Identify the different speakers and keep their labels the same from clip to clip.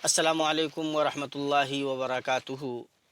Speaker 1: السلام علیکم ورحمۃ اللہ وبرکاتہ۔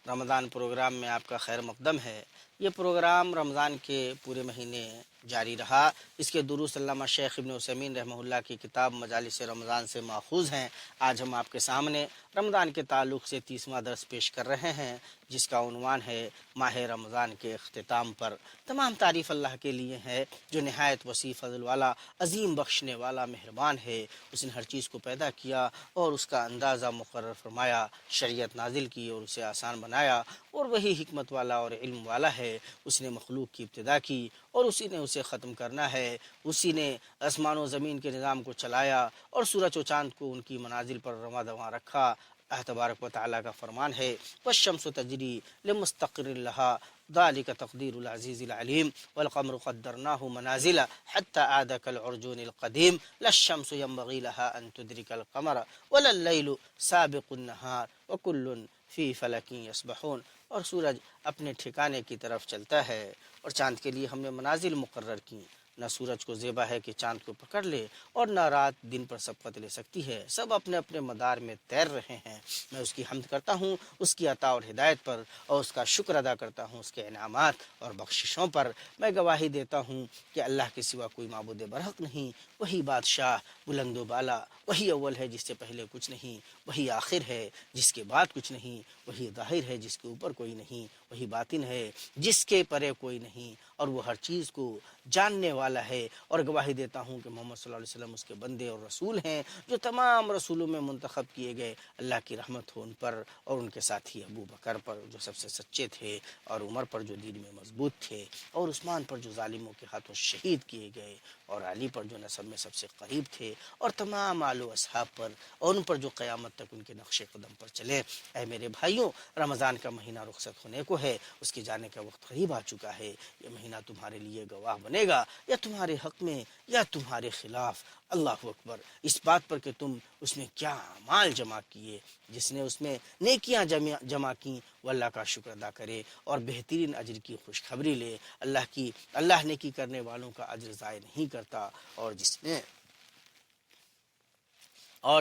Speaker 1: رمضان پروگرام میں آپ کا خیر مقدم ہے۔ یہ پروگرام رمضان کے پورے مہینے جاری رہا۔ اس کے دروس علامہ شیخ ابن عثیمین رحمہ اللہ کی کتاب مجالس رمضان سے ماخوذ ہیں۔ آج ہم آپ کے سامنے رمضان کے تعلق سے 30واں درس پیش کر رہے ہیں، جس کا عنوان ہے ماہ رمضان کے اختتام پر۔ تمام تعریف اللہ کے لیے ہے جو نہایت وسیع فضل والا، عظیم بخشنے والا، مہربان ہے۔ اس نے ہر چیز کو پیدا کیا اور اس کا اندازہ مقرر فرمایا، شریعت نازل کی اور اسے آسان بنایا، اور وہی حکمت والا اور علم والا ہے۔ اس نے مخلوق کی ابتدا کی اور اسی نے اسے ختم کرنا ہے۔ اسی نے آسمان و زمین کے نظام کو چلایا اور سورج و چاند کو ان کی منازل پر رواں دواں رکھا۔ اللہ تبارک و تعالیٰ کا فرمان ہے والشمس تجری لمستقر لها ذلك تقدیر العزیز العلیم والقمر قدرناه منازل حتى عاد كالعرجون القدیم لا الشمس ينبغي لها ان تدرك القمر ولا الليل سابق النهار وكل في فلك يسبحون۔ اور سورج اپنے ٹھکانے کی طرف چلتا ہے اور چاند کے لیے ہم نے منازل مقرر کی۔ نہ سورج کو زیبا ہے کہ چاند کو پکڑ لے اور نہ رات دن پر سبقت لے سکتی ہے، سب اپنے اپنے مدار میں تیر رہے ہیں۔ میں اس کی حمد کرتا ہوں اس کی عطا اور ہدایت پر، اور اس کا شکر ادا کرتا ہوں اس کے انعامات اور بخششوں پر۔ میں گواہی دیتا ہوں کہ اللہ کے سوا کوئی معبود برحق نہیں، وہی بادشاہ بلند و بالا، وہی اول ہے جس سے پہلے کچھ نہیں، وہی آخر ہے جس کے بعد کچھ نہیں، وہی ظاہر ہے جس کے اوپر کوئی نہیں، وہی باطن ہے جس کے پرے کوئی نہیں، اور وہ ہر چیز کو جاننے والا ہے۔ اور گواہی دیتا ہوں کہ محمد صلی اللہ علیہ وسلم اس کے بندے اور رسول ہیں، جو تمام رسولوں میں منتخب کیے گئے۔ اللہ کی رحمت ہو ان پر اور ان کے ساتھی ابو بکر پر جو سب سے سچے تھے، اور عمر پر جو دین میں مضبوط تھے، اور عثمان پر جو ظالموں کے ہاتھوں شہید کیے گئے، اور علی پر جو نسب میں سب سے قریب تھے، اور تمام آل و اصحاب پر، اور ان پر جو قیامت تک ان کے نقش قدم پر چلے۔ اے میرے بھائیوں، رمضان کا مہینہ رخصت ہونے کو ہے، اس کے جانے کا وقت قریب آ چکا ہے۔ یہ مہینہ تمہارے لیے گواہ بنے گا، یا تمہارے حق میں یا تمہارے خلاف۔ اللہ اکبر، اس بات پر کہ تم اس میں کیا اعمال جمع کیے۔ جس نے اس میں نیکیاں جمع کی وہ اللہ کا شکر ادا کرے اور بہترین اجر کی خوشخبری لے۔ اللہ نیکی کرنے والوں کا اجر ضائع نہیں کرتا، اور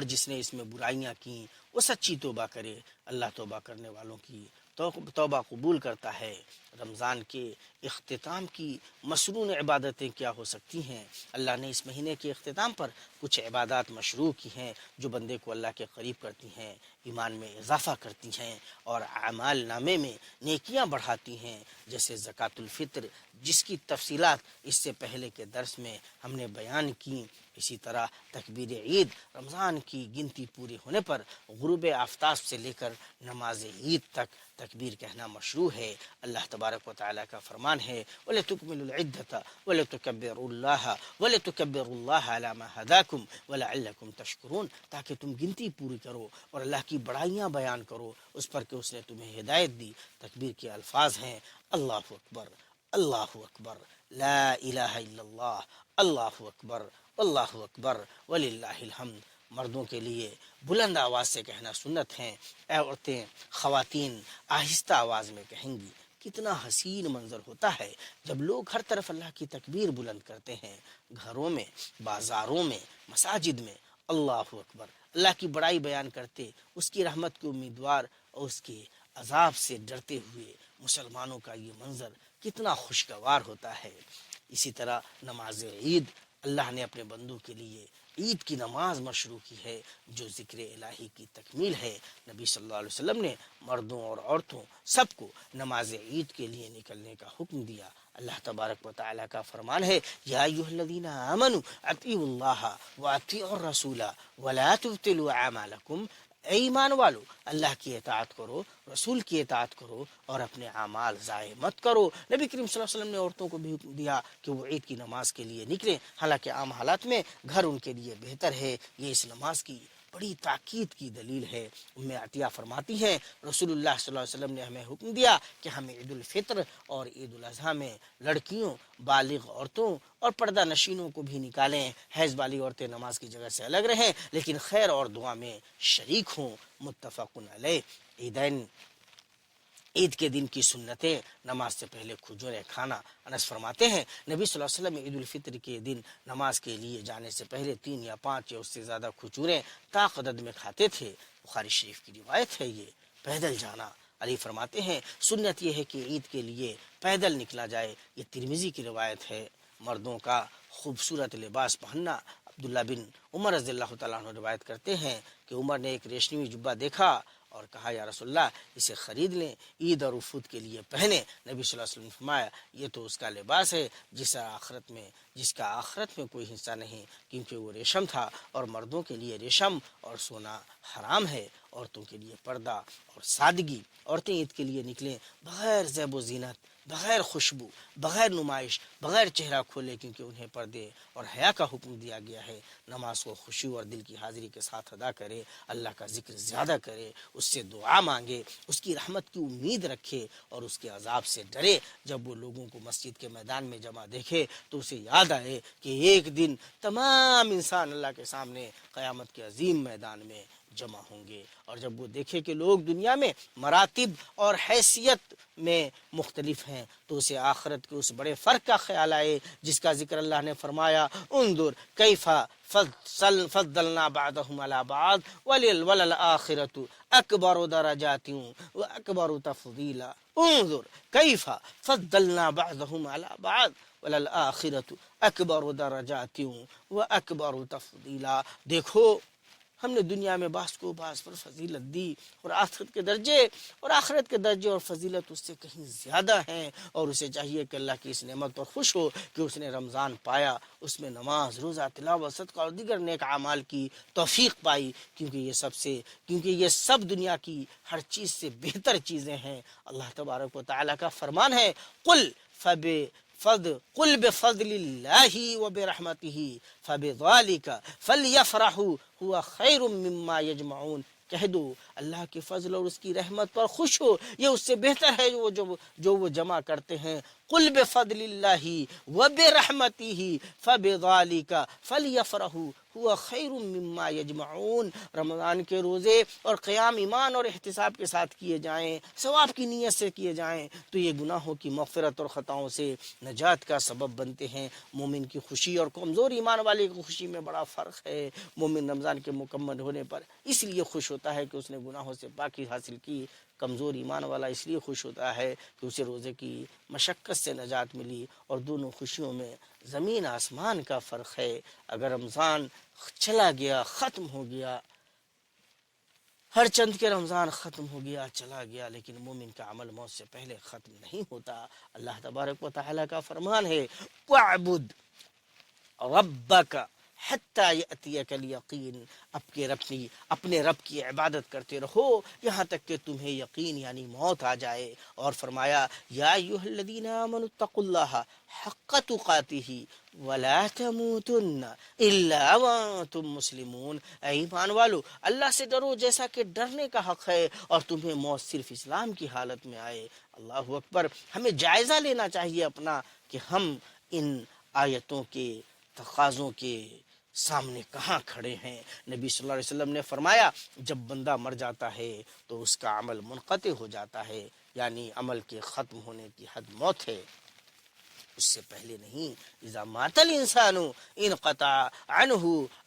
Speaker 1: جس نے اس میں برائیاں کیں وہ سچی توبہ کرے۔ اللہ توبہ کرنے والوں کی توبہ قبول کرتا ہے۔ رمضان کے اختتام کی مسنون عبادتیں کیا ہو سکتی ہیں؟ اللہ نے اس مہینے کے اختتام پر کچھ عبادات مشروع کی ہیں جو بندے کو اللہ کے قریب کرتی ہیں، ایمان میں اضافہ کرتی ہیں اور اعمال نامے میں نیکیاں بڑھاتی ہیں، جیسے زکوٰۃ الفطر، جس کی تفصیلات اس سے پہلے کے درس میں ہم نے بیان کی۔ اسی طرح تکبیر عید، رمضان کی گنتی پوری ہونے پر غروب آفتاب سے لے کر نماز عید تک تکبیر کہنا مشروع ہے۔ اللہ تبارک و تعالیٰ کا فرمان ہے وَلِتُكْمِلُوا الْعِدَّةَ وَلِتُكَبِّرُوا اللَّهَ عَلَىٰ مَا هَدَاكُمْ وَلَعَلَّكُمْ تَشْكُرُونَ، تاکہ تم گنتی پوری کرو اور اللہ کی بڑائیاں بیان کرو اس پر کہ اس نے تمہیں ہدایت دی۔ تکبیر کے الفاظ ہیں اللہ اکبر، اللہ اکبر، لا الہ الا اللہ، اللہ اکبر، اللہ اکبر وللہ الحمد۔ مردوں کے لیے بلند آواز سے کہنا سنت ہے، عورتیں خواتین آہستہ آواز میں کہیں گی۔ کتنا حسین منظر ہوتا ہے جب لوگ ہر طرف اللہ کی تکبیر بلند کرتے ہیں، گھروں میں، بازاروں میں، مساجد میں، اللہ اکبر، اللہ کی بڑائی بیان کرتے، اس کی رحمت کے امیدوار اور اس کے عذاب سے ڈرتے ہوئے مسلمانوں کا یہ منظر کتنا خوشگوار ہوتا ہے۔ اسی طرح نماز عید، اللہ نے اپنے بندوں کے لیے عید کی نماز مشروع کی ہے جو ذکر الہی کی تکمیل ہے۔ نبی صلی اللہ علیہ وسلم نے مردوں اور عورتوں سب کو نماز عید کے لیے نکلنے کا حکم دیا۔ اللہ تبارک و تعالیٰ کا فرمان ہے یا ایھا الذین آمنوا اطیعوا اللہ واطیعوا الرسول ولا تبطلوا اعمالکم، اے ایمان والو، اللہ کی اطاعت کرو، رسول کی اطاعت کرو اور اپنے اعمال ضائع مت کرو۔ نبی کریم صلی اللہ علیہ وسلم نے عورتوں کو بھی حکم دیا کہ وہ عید کی نماز کے لیے نکلیں، حالانکہ عام حالات میں گھر ان کے لیے بہتر ہے۔ یہ اس نماز کی بڑی تاکید کی دلیل ہے۔ ام عطیہ فرماتی ہیں رسول اللہ صلی اللہ علیہ وسلم نے ہمیں حکم دیا کہ ہم عید الفطر اور عید الاضحیٰ میں لڑکیوں، بالغ عورتوں اور پردہ نشینوں کو بھی نکالیں۔ حیض والی عورتیں نماز کی جگہ سے الگ رہیں لیکن خیر اور دعا میں شریک ہوں۔ متفق علیہ۔ عیدین عید کے دن کی سنتیں: نماز سے پہلے کھجوریں کھانا۔ انس فرماتے ہیں نبی صلی اللہ علیہ وسلم عید الفطر کے دن نماز کے لیے جانے سے پہلے 3 یا 5 یا اس سے زیادہ کھجوریں طاقت میں کھاتے تھے۔ بخاری شریف کی روایت ہے۔ یہ پیدل جانا، علی فرماتے ہیں سنت یہ ہے کہ عید کے لیے پیدل نکلا جائے۔ یہ ترمذی کی روایت ہے۔ مردوں کا خوبصورت لباس پہننا: عبداللہ بن عمر رضی اللہ تعالیٰ عنہ روایت کرتے ہیں کہ عمر نے ایک ریشمی جبہ دیکھا اور کہا یا رسول اللہ اسے خرید لیں، عید اور وفود کے لیے پہنے۔ نبی صلی اللہ علیہ وسلم نے فرمایا یہ تو اس کا لباس ہے جس کا آخرت میں کوئی حصہ نہیں، کیونکہ وہ ریشم تھا، اور مردوں کے لیے ریشم اور سونا حرام ہے، عورتوں کے لیے پردہ اور سادگی۔ عورتیں عید کے لیے نکلیں بغیر زیب و زینت، بغیر خوشبو، بغیر نمائش، بغیر چہرہ کھولے، کیونکہ انہیں پردے اور حیا کا حکم دیا گیا ہے۔ نماز کو خشوع اور دل کی حاضری کے ساتھ ادا کرے، اللہ کا ذکر زیادہ کرے، اس سے دعا مانگے، اس کی رحمت کی امید رکھے اور اس کے عذاب سے ڈرے۔ جب وہ لوگوں کو مسجد کے میدان میں جمع دیکھے تو اسے یاد آئے کہ ایک دن تمام انسان اللہ کے سامنے قیامت کے عظیم میدان میں جمع ہوں گے، اور جب وہ دیکھے کہ لوگ دنیا میں مراتب اور حیثیت میں مختلف ہیں تو اسے آخرت کے اس بڑے فرق کا خیال آئے جس کا ذکر اللہ نے فرمایا انظر کیف فضلنا بعضهم على بعض وللآخرة اکبر درجات واکبر تفضیلا۔ انظر کیف فضلنا بعضهم على بعض وللآخرة اکبر درجات واکبر تفضیلا۔ دیکھو ہم نے دنیا میں بعض کو بعض پر فضیلت دی، اور آخرت کے درجے اور فضیلت اس سے کہیں زیادہ ہیں، اور اسے چاہیے کہ اللہ کی اس نعمت پر خوش ہو کہ اس نے رمضان پایا، اس میں نماز، روزہ، تلاوت، صدقہ اور دیگر نیک اعمال کی توفیق پائی، کیونکہ یہ سب دنیا کی ہر چیز سے بہتر چیزیں ہیں۔ اللہ تبارک و تعالیٰ کا فرمان ہے قل بفضل اللہ وبرحمتہ فبذلک فلیفرحوا هو خیر مما یجمعون۔ کہہ دو اللہ کے فضل اور اس کی رحمت پر خوش ہو، یہ اس سے بہتر ہے جو وہ جمع کرتے ہیں۔ قل بفضل اللہ وبرحمتہ فبذلک فلیفرحوا هو خیر مما یجمعون۔ رمضان کے روزے اور قیام ایمان اور احتساب کے ساتھ کیے جائیں، ثواب کی نیت سے کیے جائیں تو یہ گناہوں کی مغفرت اور خطاؤں سے نجات کا سبب بنتے ہیں۔ مومن کی خوشی اور کمزور ایمان والے کی خوشی میں بڑا فرق ہے۔ مومن رمضان کے مکمل ہونے پر اس لیے خوش ہوتا ہے کہ اس نے گناہوں سے پاکی حاصل کی، کمزور ایمان والا اس لیے خوش ہوتا ہے کہ اسے روزے کی مشقت سے نجات ملی، اور دونوں خوشیوں میں زمین آسمان کا فرق ہے۔ اگر رمضان چلا گیا، ختم ہو گیا، ہر چند کے رمضان ختم ہو گیا، چلا گیا، لیکن مومن کا عمل موت سے پہلے ختم نہیں ہوتا۔ اللہ تبارک و تعالیٰ کا فرمان ہے وَاعْبُدْ رَبَّكَ حَتَّى يَأْتِيَكَ الْيَقِينُ۔ اپنے رب کی عبادت کرتے رہو یہاں تک کہ تمہیں یقین یعنی موت آ جائے۔ اور فرمایا یا ایھا الذین آمنوا اتقوا اللہ حق تقاتہ ولا تموتن الا وانتم مسلمون۔ اے ایمان والو اللہ سے ڈرو جیسا کہ ڈرنے کا حق ہے، اور تمہیں موت صرف اسلام کی حالت میں آئے۔ اللہ اکبر۔ ہمیں جائزہ لینا چاہیے اپنا کہ ہم ان آیتوں کے تقاضوں کے سامنے کہاں کھڑے ہیں۔ نبی صلی اللہ علیہ وسلم نے فرمایا جب بندہ مر جاتا ہے تو اس کا عمل منقطع ہو جاتا ہے، یعنی عمل کے ختم ہونے کی حد موت ہے، اس سے پہلے نہیں۔ اذا مات الانسان انقطع عنہ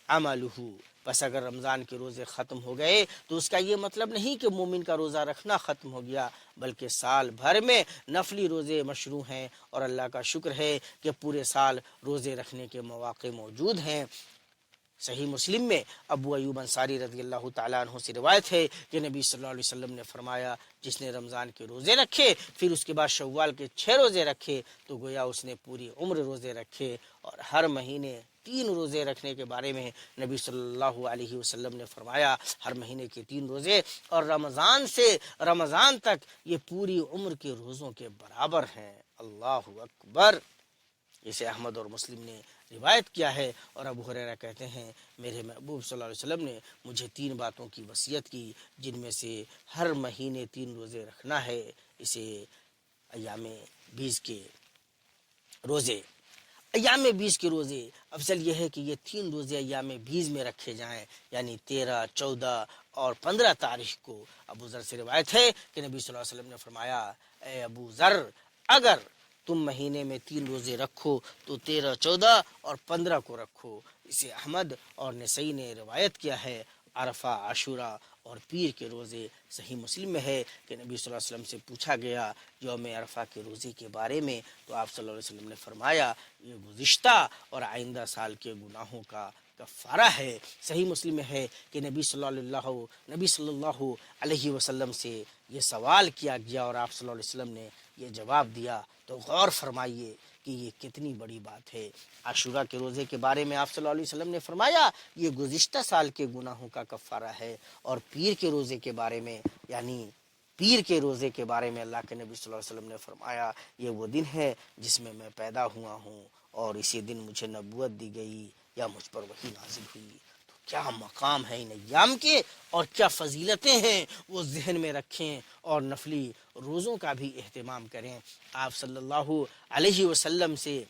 Speaker 1: عملہ۔ بس اگر رمضان کے روزے ختم ہو گئے تو اس کا یہ مطلب نہیں کہ مومن کا روزہ رکھنا ختم ہو گیا، بلکہ سال بھر میں نفلی روزے مشروع ہیں، اور اللہ کا شکر ہے کہ پورے سال روزے رکھنے کے مواقع موجود ہیں۔ صحیح مسلم میں ابو ایوب انصاری رضی اللہ تعالیٰ عنہ سے روایت ہے کہ نبی صلی اللہ علیہ وسلم نے فرمایا جس نے رمضان کے روزے رکھے پھر اس کے بعد شوال کے 6 روزے رکھے تو گویا اس نے پوری عمر روزے رکھے۔ اور ہر مہینے 3 روزے رکھنے کے بارے میں نبی صلی اللہ علیہ وسلم نے فرمایا ہر مہینے کے 3 روزے، اور رمضان سے رمضان تک یہ پوری عمر کے روزوں کے برابر ہیں۔ اللہ اکبر۔ اسے احمد اور مسلم نے روایت کیا ہے۔ اور ابو ہریرہ کہتے ہیں میرے محبوب صلی اللہ علیہ وسلم نے مجھے 3 باتوں کی وصیت کی جن میں سے ہر مہینے 3 روزے رکھنا ہے۔ اسے ایام 20 کے روزے افضل یہ ہے کہ یہ 3 روزے ایام 20 میں رکھے جائیں، یعنی 13، 14 اور 15 تاریخ کو ابو ذر سے روایت ہے کہ نبی صلی اللہ علیہ وسلم نے فرمایا اے ابو ذر اگر تم مہینے میں 3 روزے رکھو تو 13 14 اور 15 کو رکھو۔ اسے احمد اور نسائی نے روایت کیا ہے۔ عرفہ عاشورہ اور پیر کے روزے صحیح مسلم میں ہے کہ نبی صلی اللہ علیہ وسلم سے پوچھا گیا یوم عرفہ کے روزے کے بارے میں تو آپ صلی اللہ علیہ وسلم نے فرمایا یہ گزشتہ اور آئندہ سال کے گناہوں کا کفارہ ہے۔ صحیح مسلم میں ہے کہ نبی صلی اللہ علیہ وسلم سے یہ سوال کیا گیا اور آپ صلی اللہ علیہ وسلم نے یہ جواب دیا، تو غور فرمائیے کہ یہ کتنی بڑی بات ہے۔ عاشورہ کے روزے کے بارے میں آپ صلی اللہ علیہ وسلم نے فرمایا یہ گزشتہ سال کے گناہوں کا کفارہ ہے، اور پیر کے روزے کے بارے میں یعنی پیر کے روزے کے بارے میں اللہ کے نبی صلی اللہ علیہ وسلم نے فرمایا یہ وہ دن ہے جس میں میں پیدا ہوا ہوں اور اسی دن مجھے نبوت دی گئی یا مجھ پر وحی نازل ہوئی۔ تو کیا مقام ہے ان ایام کے اور کیا فضیلتیں ہیں، وہ ذہن میں رکھیں اور نفلی روزوں کا بھی اہتمام کریں۔ آپ صلی اللہ علیہ وسلم سے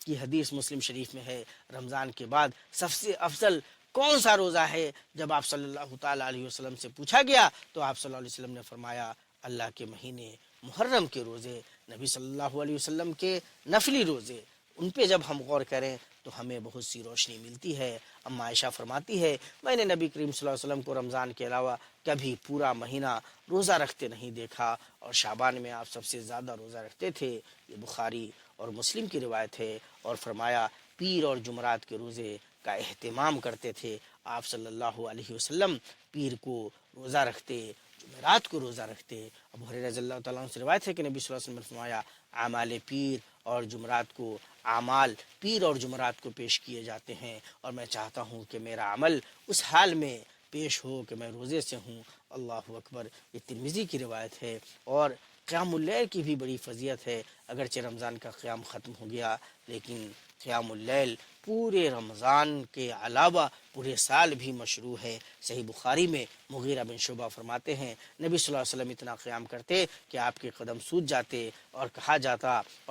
Speaker 1: کی حدیث مسلم شریف میں ہے رمضان کے بعد سب سے افضل کون سا روزہ ہے؟ جب آپ صلی اللہ تعالیٰ علیہ وسلم سے پوچھا گیا تو آپ صلی اللہ علیہ وسلم نے فرمایا اللہ کے مہینے محرم کے روزے، نبی صلی اللہ علیہ وسلم کے نفلی روزے، ان پہ جب ہم غور کریں تو ہمیں بہت سی روشنی ملتی ہے۔ اما عائشہ فرماتی ہے میں نے نبی کریم صلی اللہ علیہ وسلم کو رمضان کے علاوہ کبھی پورا مہینہ روزہ رکھتے نہیں دیکھا، اور شعبان میں آپ سب سے زیادہ روزہ رکھتے تھے۔ یہ بخاری اور مسلم کی روایت ہے، اور فرمایا پیر اور جمعرات کے روزے کا اہتمام کرتے تھے۔ آپ صلی اللہ علیہ وسلم پیر کو روزہ رکھتے، جمعرات کو روزہ رکھتے۔ ابو ہریرہ رضی اللہ تعالیٰ عنہ سے روایت ہے کہ نبی صلی اللہ علیہ وسلم نے فرمایا اعمال پیر اور جمعرات کو اعمال پیر اور جمعرات کو پیش کیے جاتے ہیں، اور میں چاہتا ہوں کہ میرا عمل اس حال میں پیش ہو کہ میں روزے سے ہوں۔ اللہ اکبر۔ یہ ترمذی کی روایت ہے۔ اور قیام اللیل کی بھی بڑی فضیلت ہے، اگرچہ رمضان کا قیام ختم ہو گیا لیکن قیام اللیل پورے رمضان کے علاوہ پورے سال بھی مشروع ہے۔ صحیح بخاری میں مغیرہ بن شعبہ فرماتے ہیں نبی صلی اللہ علیہ وسلم اتنا قیام کرتے کہ آپ کے قدم سوج جاتے، اور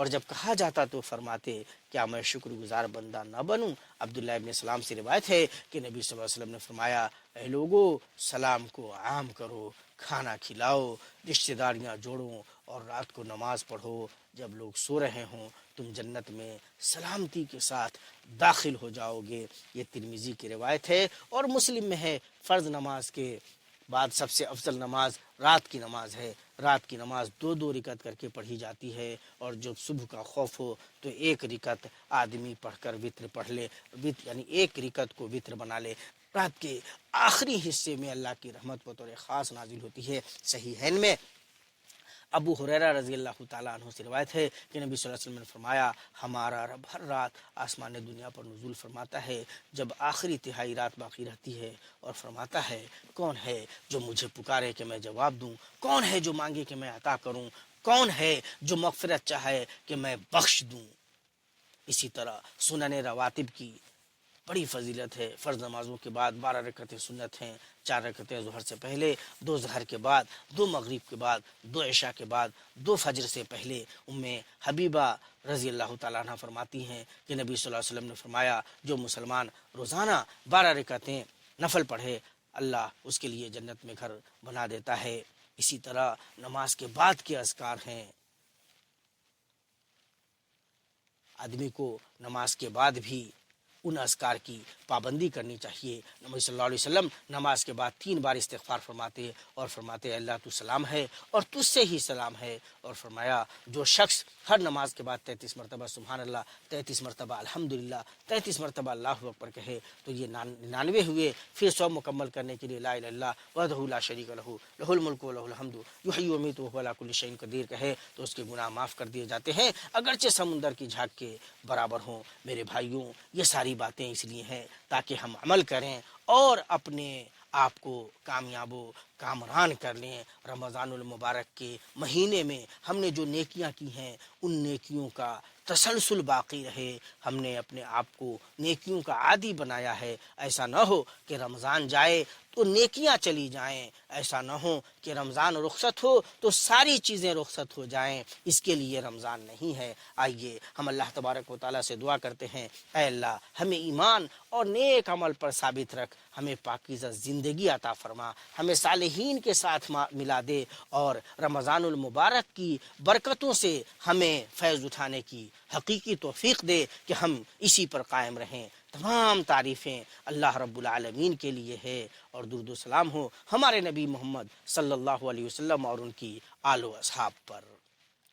Speaker 1: جب کہا جاتا تو فرماتے کیا میں شکر گزار بندہ نہ بنوں؟ عبداللہ ابن سلام سے روایت ہے کہ نبی صلی اللہ علیہ وسلم نے فرمایا اے لوگو سلام کو عام کرو، کھانا کھلاؤ، رشتہ داریاں جوڑو، اور رات کو نماز پڑھو، جب لوگ سو رہے ہوں تم جنت میں سلامتی کے ساتھ داخل ہو جاؤ گے۔ یہ ترمذی کی روایت ہے، اور مسلم میں ہے فرض نماز کے بعد سب سے افضل نماز رات کی نماز ہے۔ رات کی نماز 2 رکعت کر کے پڑھی جاتی ہے، اور جب صبح کا خوف ہو تو 1 رکعت آدمی پڑھ کر وتر پڑھ لے، یعنی 1 رکعت کو وتر بنا لے۔ رات کے آخری حصے میں اللہ کی رحمت بطور خاص نازل ہوتی ہے۔ صحیحین میں ابو ہریرہ رضی اللہ تعالیٰ عنہ سے روایت ہے کہ نبی صلی اللہ علیہ وسلم نے فرمایا ہمارا رب ہر رات آسمان دنیا پر نزول فرماتا ہے جب آخری تہائی رات باقی رہتی ہے، اور فرماتا ہے کون ہے جو مجھے پکارے کہ میں جواب دوں، کون ہے جو مانگے کہ میں عطا کروں، کون ہے جو مغفرت چاہے کہ میں بخش دوں۔ اسی طرح سنن رواتب کی بڑی فضیلت ہے۔ فرض نمازوں کے بعد 12 رکعتیں سنت ہیں، 4 رکعتیں ظہر سے پہلے، 2 ظہر کے بعد، 2 مغرب کے بعد، 2 عشاء کے بعد، 2 فجر سے پہلے۔ ام حبیبہ رضی اللہ تعالیٰ عنہ فرماتی ہیں کہ نبی صلی اللہ علیہ وسلم نے فرمایا جو مسلمان روزانہ 12 رکعتیں نفل پڑھے اللہ اس کے لیے جنت میں گھر بنا دیتا ہے۔ اسی طرح نماز کے بعد کے اذکار ہیں، آدمی کو نماز کے بعد بھی ان اذکار کی پابندی کرنی چاہیے۔ نبی صلی اللہ علیہ وسلم نماز کے بعد 3 بار استغفار فرماتے اور فرماتے اللہ تو سلام ہے اور تجھ سے ہی سلام ہے، اور فرمایا جو شخص ہر نماز کے بعد 33 مرتبہ سبحان اللہ، 33 مرتبہ الحمدللہ، 33 مرتبہ اللہ اکبر کہے تو یہ 99 ہوئے، پھر 100 مکمل کرنے کے لیے لا الہ الا اللہ وحدہ لا شریک لہ لہ الملک و لہ الحمد یحیی و یمیت وہو علی کل شیء قدیر کہے تو اس کے گناہ معاف کر دیے جاتے ہیں، اگرچہ سمندر کی جھاگ کے برابر ہوں۔ میرے بھائیوں، یہ ساری باتیں اس لیے ہیں تاکہ ہم عمل کریں اور اپنے آپ کو کامیاب و کامران کر لیں۔ رمضان المبارک کے مہینے میں ہم نے جو نیکیاں کی ہیں ان نیکیوں کا تسلسل باقی رہے، ہم نے اپنے آپ کو نیکیوں کا عادی بنایا ہے۔ ایسا نہ ہو کہ رمضان جائے تو نیکیاں چلی جائیں، ایسا نہ ہو کہ رمضان رخصت ہو تو ساری چیزیں رخصت ہو جائیں، اس کے لیے رمضان نہیں ہے۔ آئیے ہم اللہ تبارک و تعالیٰ سے دعا کرتے ہیں، اے اللہ ہمیں ایمان اور نیک عمل پر ثابت رکھ، ہمیں پاکیزہ زندگی عطا فرما، ہمیں صالحین کے ساتھ ملا دے، اور رمضان المبارک کی برکتوں سے ہمیں فیض اٹھانے کی حقیقی توفیق دے کہ ہم اسی پر قائم رہیں۔ تمام تعریفیں اللہ رب العالمین کے لیے ہے، اور درود و سلام ہو ہمارے نبی محمد صلی اللہ علیہ وسلم اور ان کی آل و اصحاب پر۔